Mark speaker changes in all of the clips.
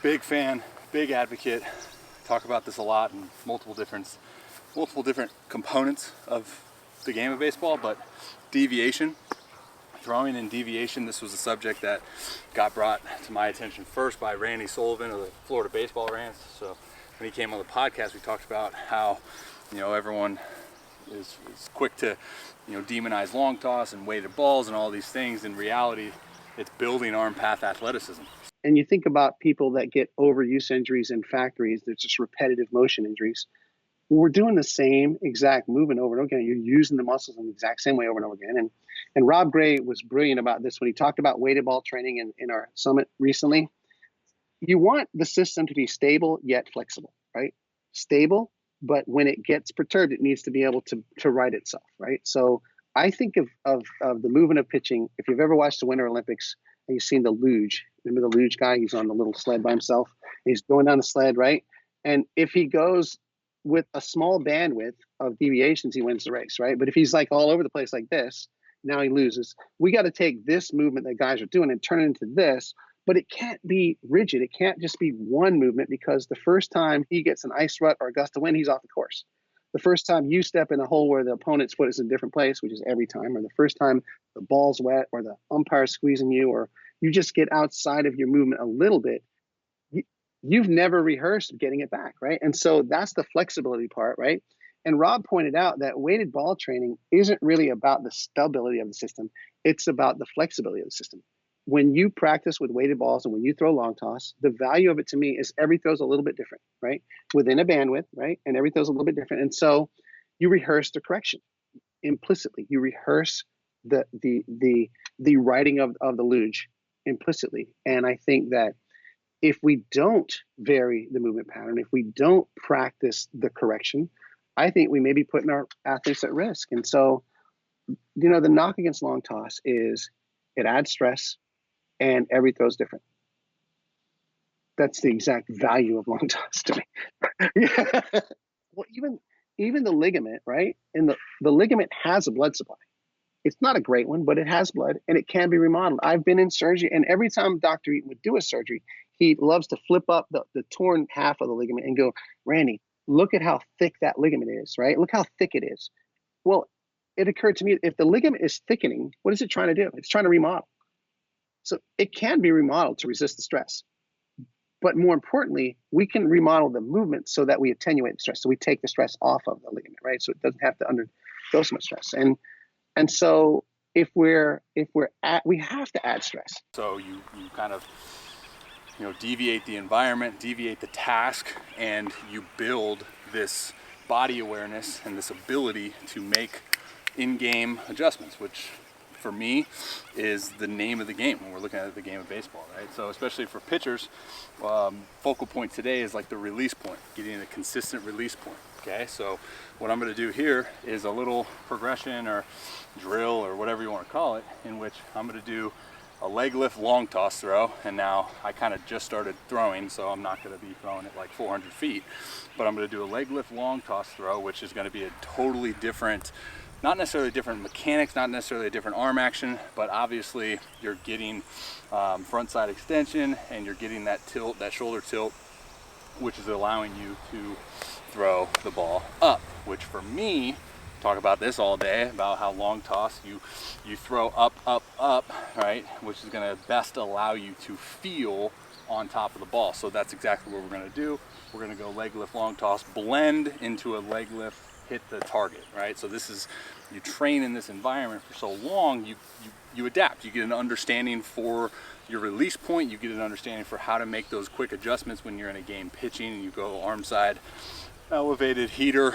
Speaker 1: Big fan, big advocate. Talk about this a lot in multiple different components of the game of baseball, but deviation, throwing and deviation, this was a subject that got brought to my attention first by Randy Sullivan of the Florida Baseball Rants. So when he came on the podcast, we talked about how, everyone is quick to, demonize long toss and weighted balls and all these things. In reality, it's building arm path athleticism.
Speaker 2: And you think about people that get overuse injuries in factories, they're just repetitive motion injuries. We're doing the same exact movement over and over again. You're using the muscles in the exact same way over and over again. And Rob Gray was brilliant about this when he talked about weighted ball training in our summit recently. You want the system to be stable yet flexible, right? Stable, but when it gets perturbed, it needs to be able to right itself, right? So I think of the movement of pitching. If you've ever watched the Winter Olympics and you've seen the luge, remember the luge guy? He's on the little sled by himself. He's going down the sled, right? And if he goes with a small bandwidth of deviations, he wins the race, right? But if he's like all over the place like this, now he loses. We got to take this movement that guys are doing and turn it into this, but it can't be rigid. It can't just be one movement, because the first time he gets an ice rut or a gust of wind, he's off the course. The first time you step in a hole where the opponent's foot is in a different place, which is every time, or the first time the ball's wet or the umpire's squeezing you, or you just get outside of your movement a little bit, you've never rehearsed getting it back, right? And so that's the flexibility part, right? And Rob pointed out that weighted ball training isn't really about the stability of the system. It's about the flexibility of the system. When you practice with weighted balls and when you throw long toss, the value of it to me is every throw's a little bit different, right? Within a bandwidth, right? And every throw's a little bit different. And so you rehearse the correction implicitly. You rehearse the writing of the luge implicitly. And I think that if we don't vary the movement pattern, if we don't practice the correction, I think we may be putting our athletes at risk. And so, the knock against long toss is it adds stress and every throw is different. That's the exact value of long toss to me. Yeah. Well, even the ligament, right? And the ligament has a blood supply. It's not a great one, but it has blood and it can be remodeled. I've been in surgery, and every time Dr. Eaton would do a surgery, he loves to flip up the torn half of the ligament and go, Randy, look at how thick that ligament is, right? Look how thick it is. Well, it occurred to me, if the ligament is thickening, what is it trying to do? It's trying to remodel. So it can be remodeled to resist the stress. But more importantly, we can remodel the movement so that we attenuate the stress. So we take the stress off of the ligament, right? So it doesn't have to undergo so much stress. And so we have to add stress.
Speaker 1: So you kind of deviate the environment, deviate the task, and you build this body awareness and this ability to make in-game adjustments, which for me is the name of the game when we're looking at the game of baseball, right? So especially for pitchers, focal point today is like the release point, getting a consistent release point. Okay, so what I'm going to do here is a little progression or drill or whatever you want to call it, in which I'm going to do a leg lift long toss throw. And now I kind of just started throwing, so I'm not going to be throwing it like 400 feet, but I'm going to do a leg lift long toss throw, which is going to be a totally different, not necessarily different mechanics, not necessarily a different arm action, but obviously you're getting front side extension and you're getting that tilt, that shoulder tilt, which is allowing you to throw the ball up, which for me, talk about this all day, about how long toss you throw up, right? Which is gonna best allow you to feel on top of the ball. So that's exactly what we're gonna do. We're gonna go leg lift, long toss, blend into a leg lift, hit the target, right? So this is, you train in this environment for so long, you adapt. You get an understanding for your release point, you get an understanding for how to make those quick adjustments when you're in a game pitching and you go arm side elevated heater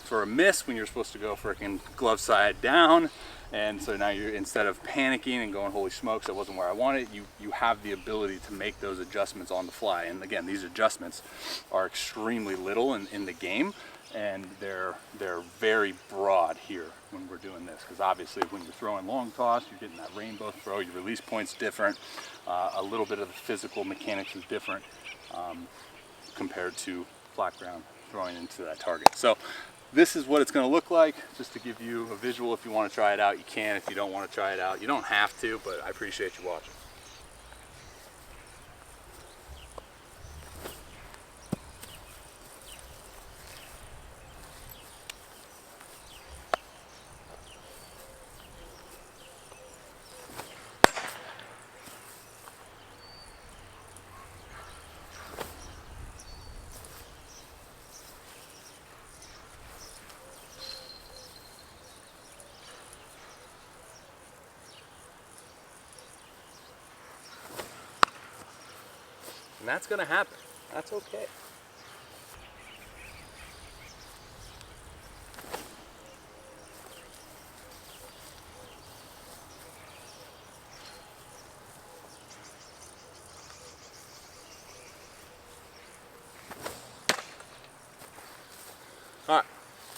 Speaker 1: for a miss when you're supposed to go freaking glove side down. And so now you're, instead of panicking and going, holy smokes, that wasn't where I wanted, you have the ability to make those adjustments on the fly. And again, these adjustments are extremely little in the game, and they're very broad here when we're doing this, because obviously when you're throwing long toss, you're getting that rainbow throw, your release point's different, a little bit of the physical mechanics is different compared to flat ground throwing into that target. So this is what it's going to look like, just to give you a visual. If you want to try it out, you can. If you don't want to try it out, you don't have to, but I appreciate you watching. that's going to happen. That's okay.